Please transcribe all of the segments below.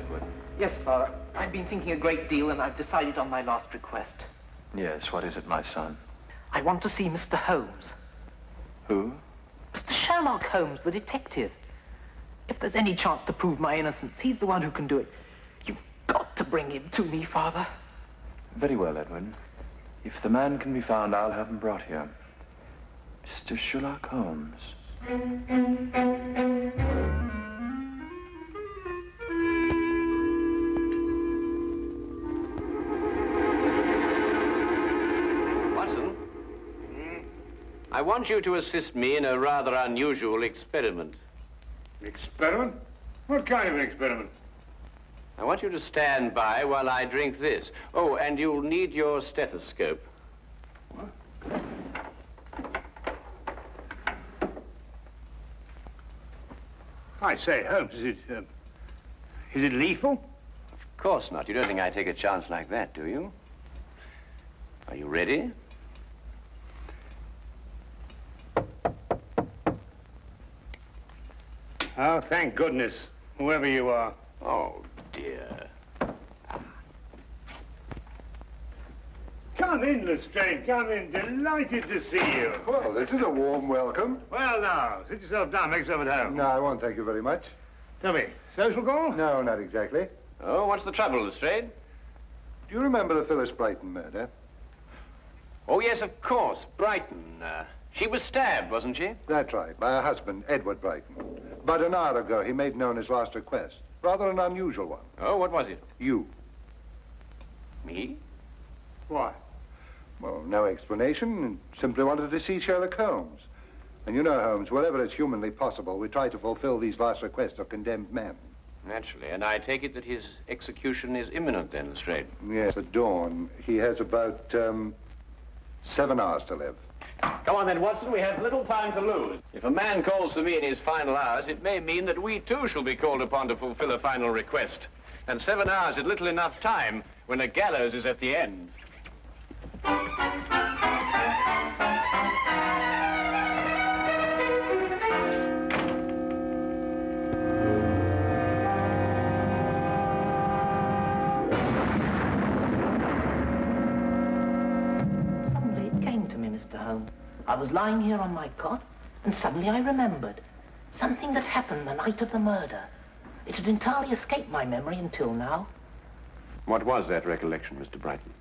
Edward. Yes, Father. I've been thinking a great deal, and I've decided on my last request. Yes, what is it, my son? I want to see Mr. Holmes. Who? Mr. Sherlock Holmes, the detective. If there's any chance to prove my innocence, he's the one who can do it. You've got to bring him to me, Father. Very well, Edward. If the man can be found, I'll have him brought here. Mr. Sherlock Holmes. Watson, I want you to assist me in a rather unusual experiment. Experiment? What kind of an experiment? I want you to stand by while I drink this. Oh, and you'll need your stethoscope. What? I say, Holmes, is it lethal? Of course not. You don't think I take a chance like that, do you? Are you ready? Oh, thank goodness, whoever you are. Oh, dear. Come in, Lestrade, come in. Delighted to see you. Well, this is a warm welcome. Well, now, sit yourself down, make yourself at home. No, I won't, thank you very much. Tell me, social call? No, not exactly. Oh, what's the trouble, Lestrade? Do you remember the Phyllis Brighton murder? Oh, yes, of course. Brighton. She was stabbed, wasn't she? That's right, by her husband, Edward Brighton. About an hour ago, he made known his last request. Rather an unusual one. Oh, what was it? You. Me? Why? Well, no explanation. Simply wanted to see Sherlock Holmes. And you know, Holmes, wherever it's humanly possible, we try to fulfill these last requests of condemned men. Naturally. And I take it that his execution is imminent then, Lestrade? Yes, at dawn. He has about 7 hours to live. Come on then, Watson. We have little time to lose. If a man calls for me in his final hours, it may mean that we too shall be called upon to fulfill a final request. And 7 hours is little enough time when a gallows is at the end. Suddenly it came to me, Mr. Holmes. I was lying here on my cot, and suddenly I remembered something that happened the night of the murder. It had entirely escaped my memory until now. What was that recollection, Mr. Brighton?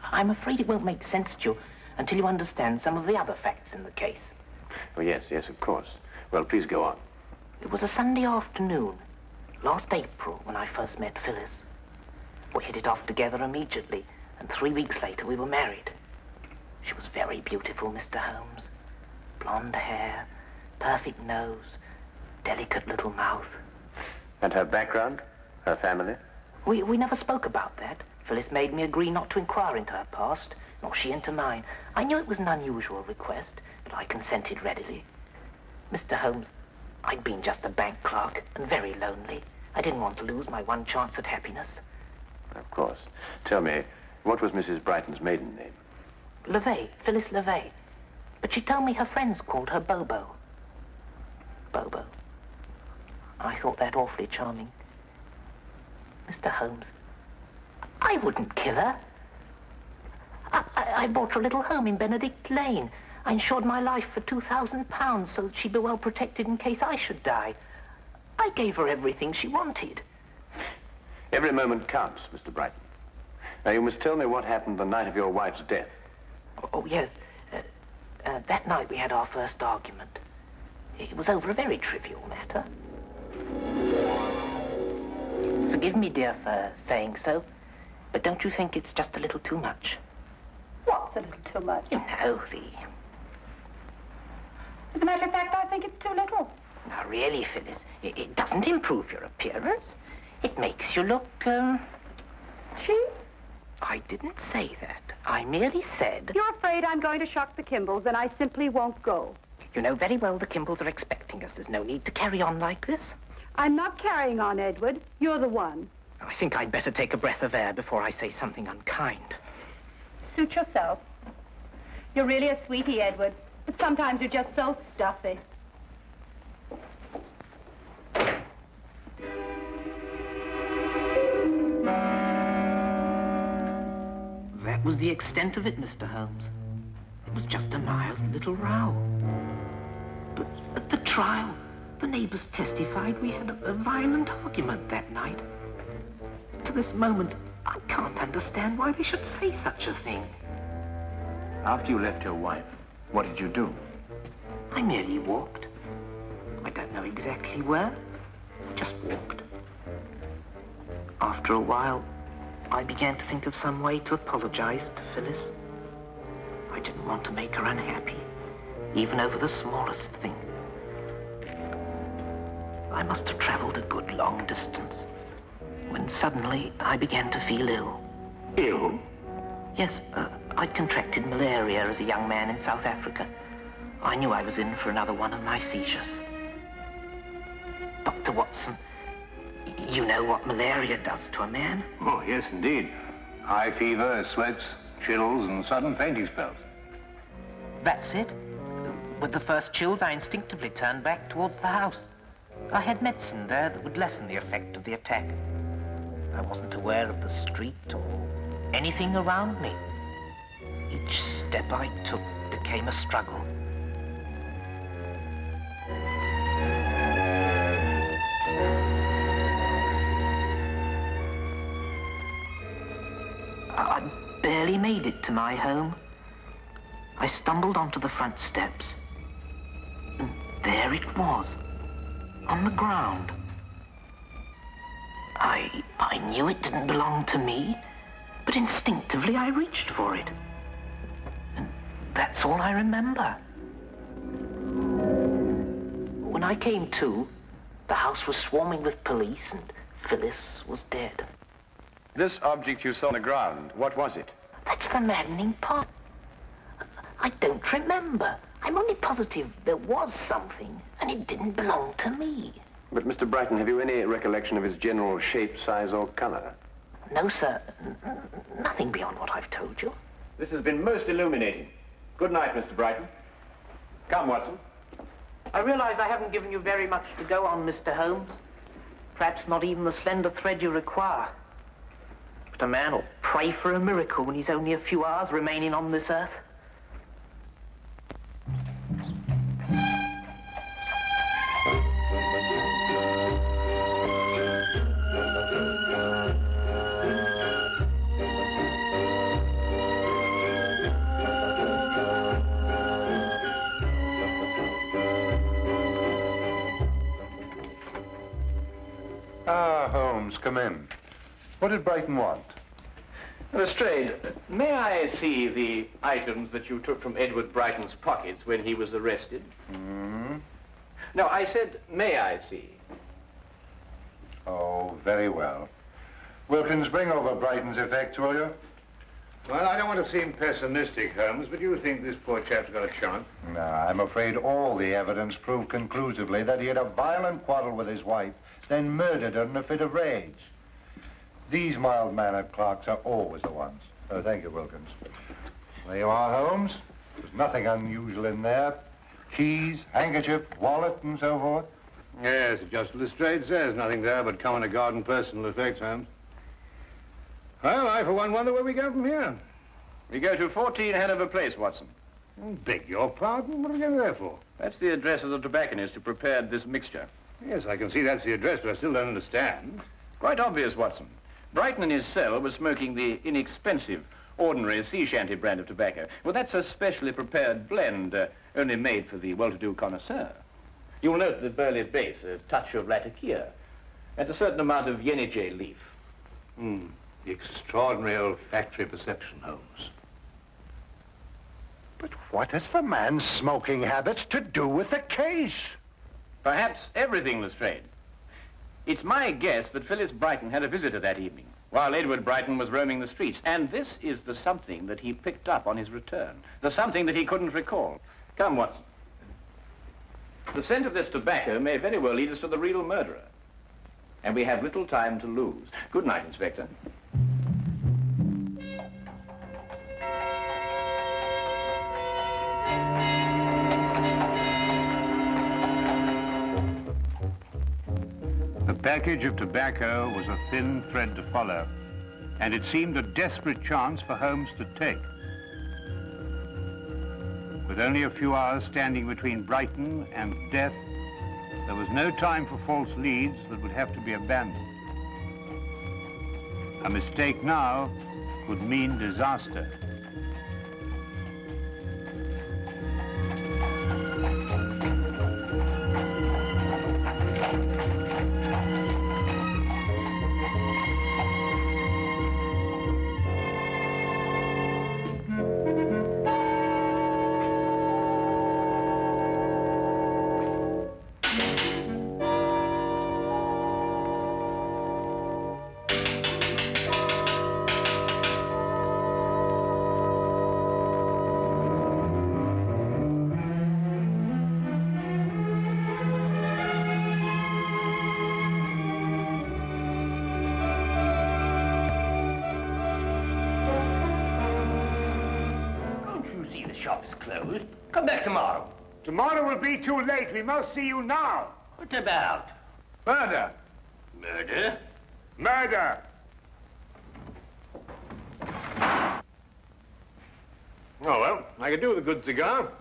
I'm afraid it won't make sense to you until you understand some of the other facts in the case. Oh, yes, of course. Well, please go on. It was a Sunday afternoon, last April, when I first met Phyllis. We hit it off together immediately, and 3 weeks later we were married. She was very beautiful, Mr. Holmes. Blonde hair, perfect nose, delicate little mouth. And her background? Her family? We never spoke about that. Phyllis made me agree not to inquire into her past, nor she into mine. I knew it was an unusual request, but I consented readily. Mr. Holmes, I'd been just a bank clerk and very lonely. I didn't want to lose my one chance at happiness. Of course. Tell me, what was Mrs. Brighton's maiden name? LeVay, Phyllis LeVay. But she told me her friends called her Bobo. Bobo. I thought that awfully charming. Mr. Holmes, I wouldn't kill her. I bought her a little home in Benedict Lane. I insured my life for £2,000 so that she'd be well protected in case I should die. I gave her everything she wanted. Every moment counts, Mr. Brighton. Now, you must tell me what happened the night of your wife's death. Oh, yes. That night we had our first argument. It was over a very trivial matter. Forgive me, dear, for saying so, but don't you think it's just a little too much? What's a little too much? You know, As a matter of fact, I think it's too little. Now, really, Phyllis, it doesn't improve your appearance. It makes you look, Cheap? I didn't say that. I merely said... You're afraid I'm going to shock the Kimballs, and I simply won't go. You know very well the Kimballs are expecting us. There's no need to carry on like this. I'm not carrying on, Edward. You're the one. I think I'd better take a breath of air before I say something unkind. Suit yourself. You're really a sweetie, Edward, but sometimes you're just so stuffy. That was the extent of it, Mr. Holmes. It was just a mild little row. But at the trial, the neighbors testified we had a violent argument that night. To this moment, I can't understand why they should say such a thing. After you left your wife, what did you do? I merely walked. I don't know exactly where. I just walked. After a while, I began to think of some way to apologize to Phyllis. I didn't want to make her unhappy, even over the smallest thing. I must have traveled a good long distance when suddenly I began to feel ill. Ill? Yes, I'd contracted malaria as a young man in South Africa. I knew I was in for another one of my seizures. Dr. Watson, you know what malaria does to a man? Oh, yes, indeed. High fever, sweats, chills, and sudden fainting spells. That's it. With the first chills, I instinctively turned back towards the house. I had medicine there that would lessen the effect of the attack. I wasn't aware of the street or anything around me. Each step I took became a struggle. I barely made it to my home. I stumbled onto the front steps, and there it was, on the ground. I knew it didn't belong to me, but instinctively I reached for it. And that's all I remember. When I came to, the house was swarming with police and Phyllis was dead. This object you saw on the ground, what was it? That's the maddening part. I don't remember. I'm only positive there was something, and it didn't belong to me. But, Mr. Brighton, have you any recollection of its general shape, size, or color? No, sir. Nothing beyond what I've told you. This has been most illuminating. Good night, Mr. Brighton. Come, Watson. I realize I haven't given you very much to go on, Mr. Holmes. Perhaps not even the slender thread you require. But a man will pray for a miracle when he's only a few hours remaining on this earth. Ah, Holmes, come in. What did Brighton want? Lestrade, may I see the items that you took from Edward Brighton's pockets when he was arrested? Hmm? No, I said, may I see? Oh, very well. Wilkins, bring over Brighton's effects, will you? Well, I don't want to seem pessimistic, Holmes, but you think this poor chap's got a chance? No, I'm afraid all the evidence proved conclusively that he had a violent quarrel with his wife, then murdered her in a fit of rage. These mild-mannered clerks are always the ones. Oh, thank you, Wilkins. There you are, Holmes. There's nothing unusual in there. Keys, handkerchief, wallet, and so forth. Yes, just Lestrade says. Nothing there but common to garden personal effects, Holmes. Well, I, for one, wonder where we go from here. We go to 14 Hanover Place, Watson. Beg your pardon? What are we going there for? That's the address of the tobacconist who prepared this mixture. Yes, I can see that's the address, but I still don't understand. Quite obvious, Watson. Brighton in his cell was smoking the inexpensive, ordinary sea shanty brand of tobacco. Well, that's a specially prepared blend, only made for the well-to-do connoisseur. You'll note the burley base, a touch of latakia, and a certain amount of yenijay leaf. Extraordinary olfactory perception, Holmes. But what has the man's smoking habits to do with the case? Perhaps everything, Lestrade. It's my guess that Phyllis Brighton had a visitor that evening, while Edward Brighton was roaming the streets. And this is the something that he picked up on his return. The something that he couldn't recall. Come, Watson. The scent of this tobacco may very well lead us to the real murderer. And we have little time to lose. Good night, Inspector. The package of tobacco was a thin thread to follow, and it seemed a desperate chance for Holmes to take. With only a few hours standing between Brighton and death, there was no time for false leads that would have to be abandoned. A mistake now could mean disaster. Come back tomorrow. Tomorrow will be too late. We must see you now. What about? Murder. Murder? Murder. Oh, well, I could do with a good cigar.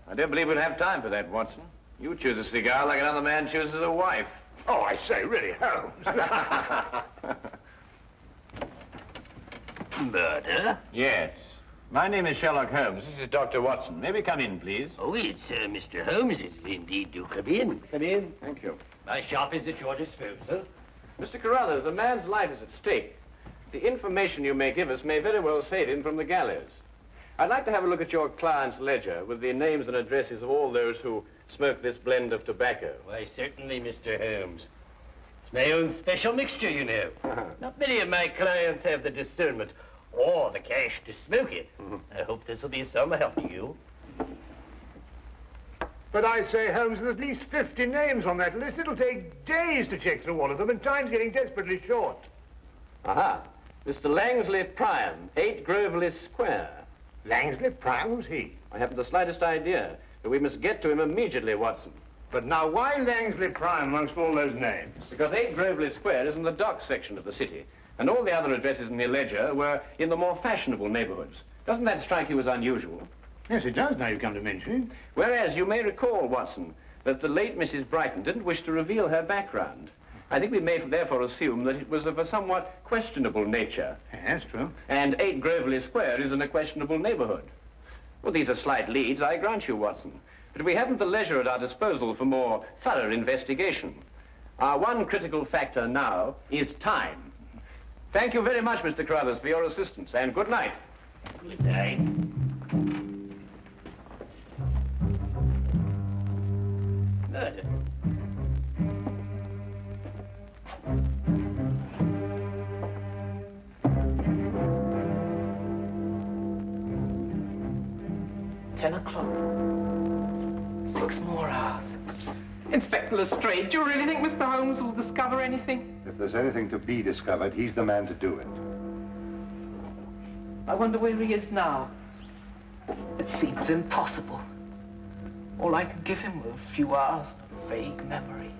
I don't believe we'll have time for that, Watson. You choose a cigar like another man chooses a wife. Oh, I say, really, Holmes. Murder? Yes. My name is Sherlock Holmes. This is Dr. Watson. May we come in, please? Oh, it's Mr. Holmes. Indeed, do come in. Come in. Thank you. My shop is at your disposal. Mr. Carruthers, a man's life is at stake. The information you may give us may very well save him from the gallows. I'd like to have a look at your client's ledger with the names and addresses of all those who smoke this blend of tobacco. Why, certainly, Mr. Holmes. It's my own special mixture, you know. Not many of my clients have the discernment or the cash to smoke it. I hope this will be some help to you. But I say, Holmes, there's at least 50 names on that list. It'll take days to check through all of them, and time's getting desperately short. Aha. Mr. Langsley Prime, 8 Groveley Square. Langsley Prime? Who's he? I haven't the slightest idea, but we must get to him immediately, Watson. But now, why Langsley Prime amongst all those names? Because 8 Groveley Square is in the dock section of the city, and all the other addresses in the ledger were in the more fashionable neighborhoods. Doesn't that strike you as unusual? Yes, it does, now you come to mention it. Whereas you may recall, Watson, that the late Mrs. Brighton didn't wish to reveal her background. I think we may therefore assume that it was of a somewhat questionable nature. Yes, true. And 8 Groveley Square is in a questionable neighborhood. Well, these are slight leads, I grant you, Watson. But we haven't the leisure at our disposal for more thorough investigation. Our one critical factor now is time. Thank you very much, Mr. Carruthers, for your assistance, and good night. Good night. Murder. $10. 6 more hours. Inspector Lestrade, do you really think Mr. Holmes will discover anything? If there's anything to be discovered, he's the man to do it. I wonder where he is now. It seems impossible. All I could give him were a few hours of vague memory.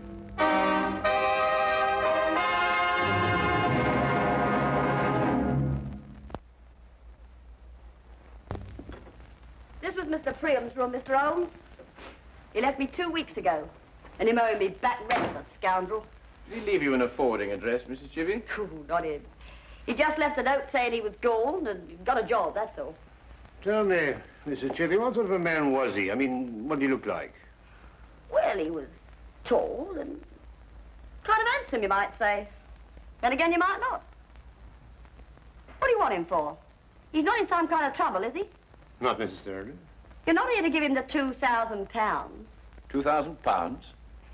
This was Mr. Priam's room, Mr. Holmes. He left me 2 weeks ago. And him owing me back rent, that scoundrel. Did he leave you in a forwarding address, Mrs. Chivy? Ooh, not him. He just left a note saying he was gone and got a job, that's all. Tell me, Mrs. Chivy, what sort of a man was he? I mean, what did he look like? Well, he was tall and kind of handsome, you might say. Then again, you might not. What do you want him for? He's not in some kind of trouble, is he? Not necessarily. You're not here to give him the £2,000. £2,000?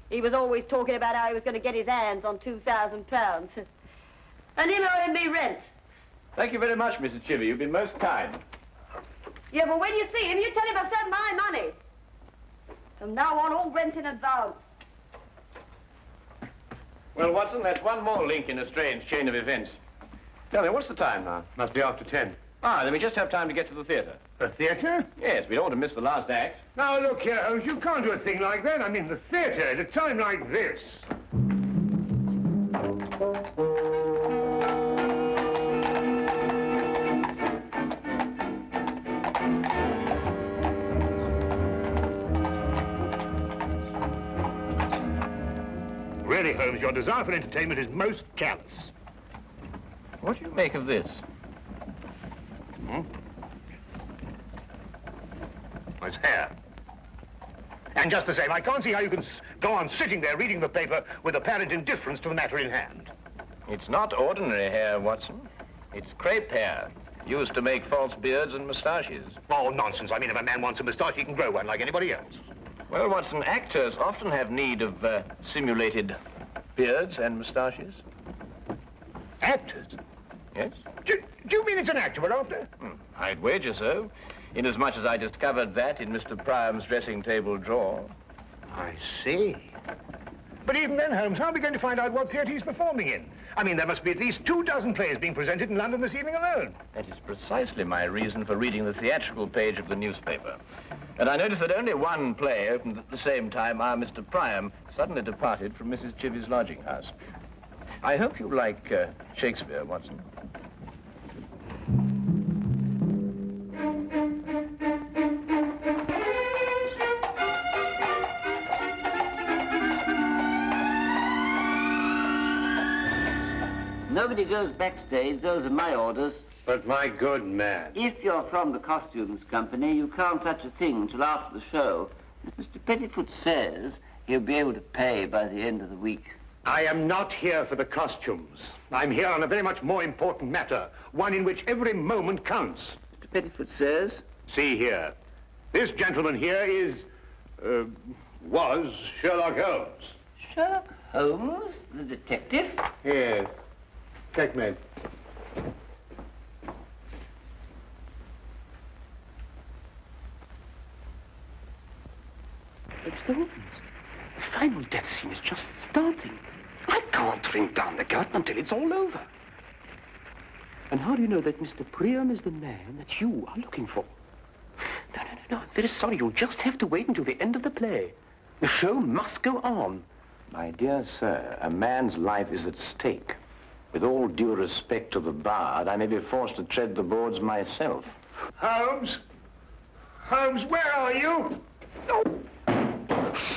He was always talking about how he was going to get his hands on £2,000. And him owing me rent. Thank you very much, Mrs. Chivy. You've been most kind. Yeah, but when you see him, you tell him I sent my money. From now on, all rent in advance. Well, Watson, that's one more link in a strange chain of events. Tell me, what's the time now? Must be after 10. Ah, then we just have time to get to the theater. The theatre? Yes, we don't want to miss the last act. Now, look here, Holmes, you can't do a thing like that. I mean, the theatre at a time like this. Really, Holmes, your desire for entertainment is most callous. What do you make of this? It's hair. And just the same, I can't see how you can go on sitting there reading the paper with apparent indifference to the matter in hand. It's not ordinary hair, Watson. It's crepe hair, used to make false beards and moustaches. Oh, nonsense. I mean, if a man wants a moustache, he can grow one like anybody else. Well, Watson, actors often have need of simulated beards and moustaches. Actors? Yes? Do you mean it's an actor we're after? I'd wager so, inasmuch as I discovered that in Mr. Priam's dressing table drawer. I see. But even then, Holmes, how are we going to find out what theatre he's performing in? I mean, there must be at least 24 plays being presented in London this evening alone. That is precisely my reason for reading the theatrical page of the newspaper. And I noticed that only one play opened at the same time our Mr. Priam suddenly departed from Mrs. Chivy's lodging house. I hope you like Shakespeare, Watson. Nobody goes backstage. Those are my orders. But my good man. If you're from the costumes company, you can't touch a thing until after the show. As Mr. Pettifoot says, he'll be able to pay by the end of the week. I am not here for the costumes. I'm here on a very much more important matter, one in which every moment counts. Mr. Pettifoot says? See here. This gentleman here is, was Sherlock Holmes. Sherlock Holmes, the detective? Yes. Checkmate. Mr. Holmes, the final death scene is just starting. I can't ring down the curtain until it's all over. And how do you know that Mr. Priam is the man that you are looking for? No, I'm very sorry. You'll just have to wait until the end of the play. The show must go on. My dear sir, a man's life is at stake. With all due respect to the bard, I may be forced to tread the boards myself. Holmes? Holmes, where are you? Oh.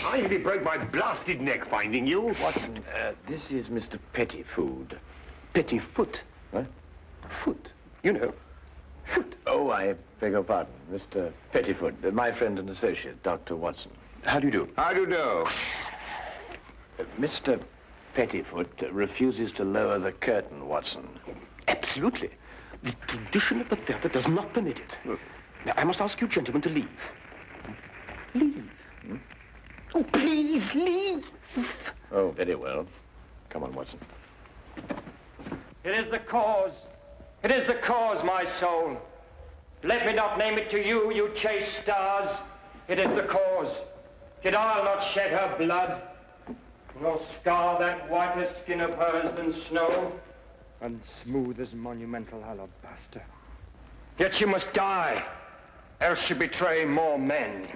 I nearly broke my blasted neck finding you. Watson, this is Mr. Pettifoot. Pettifoot? What? Foot. You know, foot. Oh, I beg your pardon, Mr. Pettifoot, my friend and associate, Dr. Watson. How do you do? How do you do? Mr. Pettifoot refuses to lower the curtain, Watson. Absolutely. The tradition of the theatre does not permit it. Now, I must ask you gentlemen to leave. Leave. Oh, please, leave. Oh, very well. Come on, Watson. It is the cause. It is the cause, my soul. Let me not name it to you, you chaste stars. It is the cause. Yet I'll not shed her blood, nor scar that whiter skin of hers than snow, and smooth as monumental alabaster. Yet she must die, else she betray more men.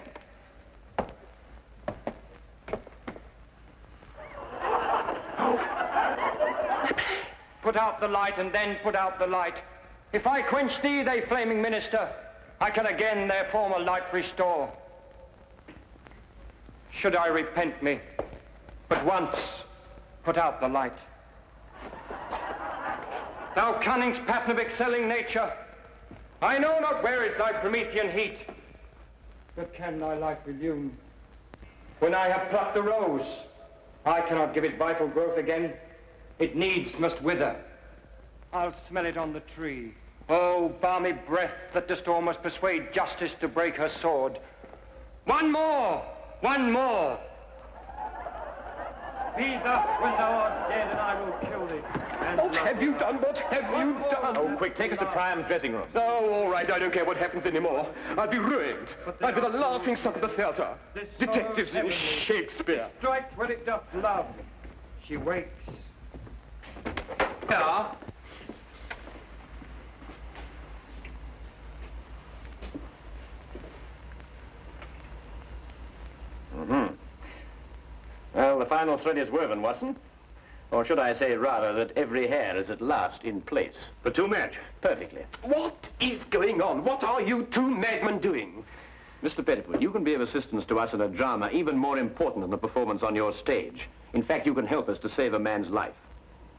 Put out the light, and then put out the light. If I quench thee, they flaming minister, I can again their former light restore. Should I repent me, but once put out the light. Thou cunning's pattern of excelling nature, I know not where is thy Promethean heat, but can thy life illume? When I have plucked the rose, I cannot give it vital growth again. It needs must wither. I'll smell it on the tree. Oh, balmy breath that dost almost persuade justice to break her sword. One more! One more! Be thus when thou art dead, and I will kill thee. What have you done? What have you done? Oh, quick, take us to Priam's dressing room. Oh, all right, I don't care what happens anymore. I'll be ruined. I'll be the laughing stock of the theatre. Detectives in Shakespeare. Strike where it doth love. She wakes. Yeah. Well, the final thread is woven, Watson. Or should I say, rather, that every hair is at last in place. The two match. Perfectly. What is going on? What are you two madmen doing? Mr. Pettifoot, you can be of assistance to us in a drama even more important than the performance on your stage. In fact, you can help us to save a man's life.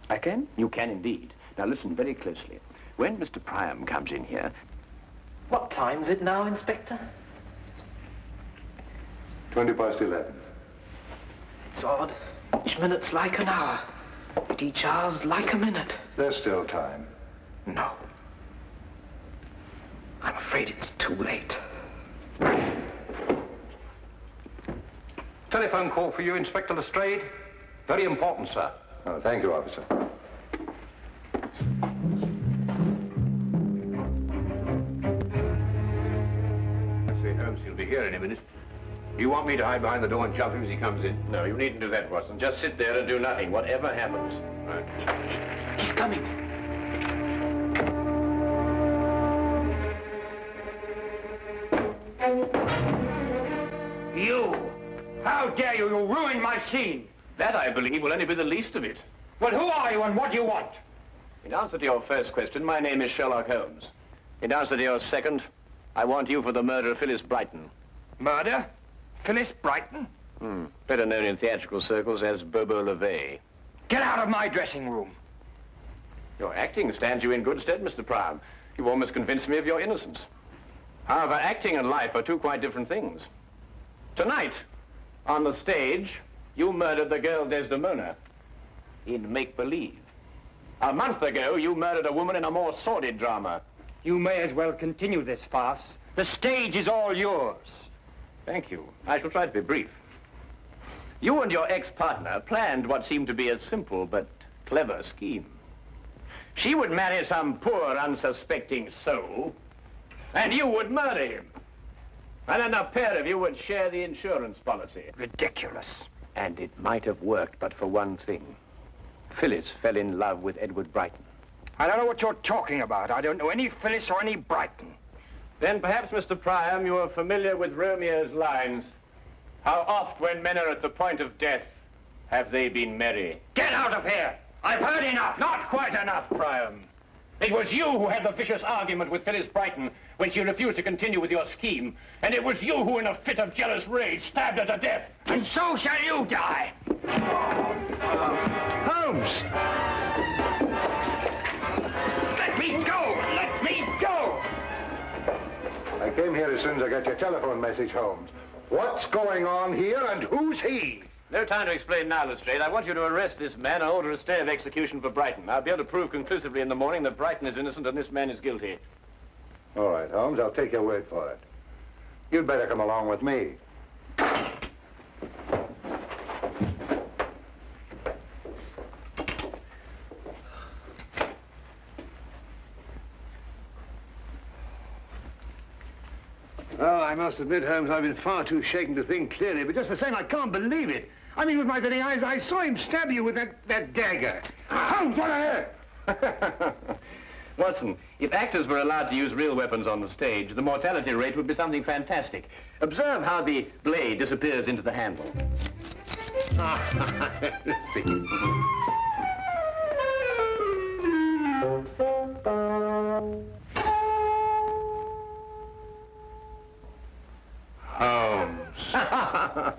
I can? You can indeed. Now listen very closely. When Mr. Priam comes in here... What time's it now, Inspector? 11:20. It's odd. Each minute's like an hour, but each hour's like a minute. There's still time. No. I'm afraid it's too late. Telephone call for you, Inspector Lestrade. Very important, sir. Oh, thank you, officer. Say, Holmes, he'll be here any minute. You want me to hide behind the door and jump him as he comes in? No, you needn't do that, Watson. Just sit there and do nothing, whatever happens. Right. He's coming. You! How dare you? You ruined my scene. That, I believe, will only be the least of it. Well, who are you and what do you want? In answer to your first question, my name is Sherlock Holmes. In answer to your second, I want you for the murder of Phyllis Brighton. Murder? Phyllis Brighton? Better known in theatrical circles as Bobo LeVay. Get out of my dressing room. Your acting stands you in good stead, Mr. Priam. You've almost convinced me of your innocence. However, acting and life are two quite different things. Tonight, on the stage, you murdered the girl Desdemona in make-believe. A month ago, you murdered a woman in a more sordid drama. You may as well continue this farce. The stage is all yours. Thank you. I shall try to be brief. You and your ex-partner planned what seemed to be a simple but clever scheme. She would marry some poor, unsuspecting soul, and you would murder him. And then the pair of you would share the insurance policy. Ridiculous. And it might have worked, but for one thing. Phyllis fell in love with Edward Brighton. I don't know what you're talking about. I don't know any Phyllis or any Brighton. Then perhaps, Mr. Priam, you are familiar with Romeo's lines. How oft, when men are at the point of death, have they been merry? Get out of here! I've heard enough! Not quite enough, Priam. It was you who had the vicious argument with Phyllis Brighton when she refused to continue with your scheme. And it was you who, in a fit of jealous rage, stabbed her to death. And so shall you die! Holmes! Let me go! Let me go! I came here as soon as I got your telephone message, Holmes. What's going on here and who's he? No time to explain now, Lestrade. I want you to arrest this man and order a stay of execution for Brighton. I'll be able to prove conclusively in the morning that Brighton is innocent and this man is guilty. All right, Holmes, I'll take your word for it. You'd better come along with me. Oh, I must admit, Holmes, I've been far too shaken to think clearly, but just the same, I can't believe it. I mean, with my very eyes, I saw him stab you with that dagger. Holmes, what on earth? Watson, if actors were allowed to use real weapons on the stage, the mortality rate would be something fantastic. Observe how the blade disappears into the handle. Holmes. Holmes.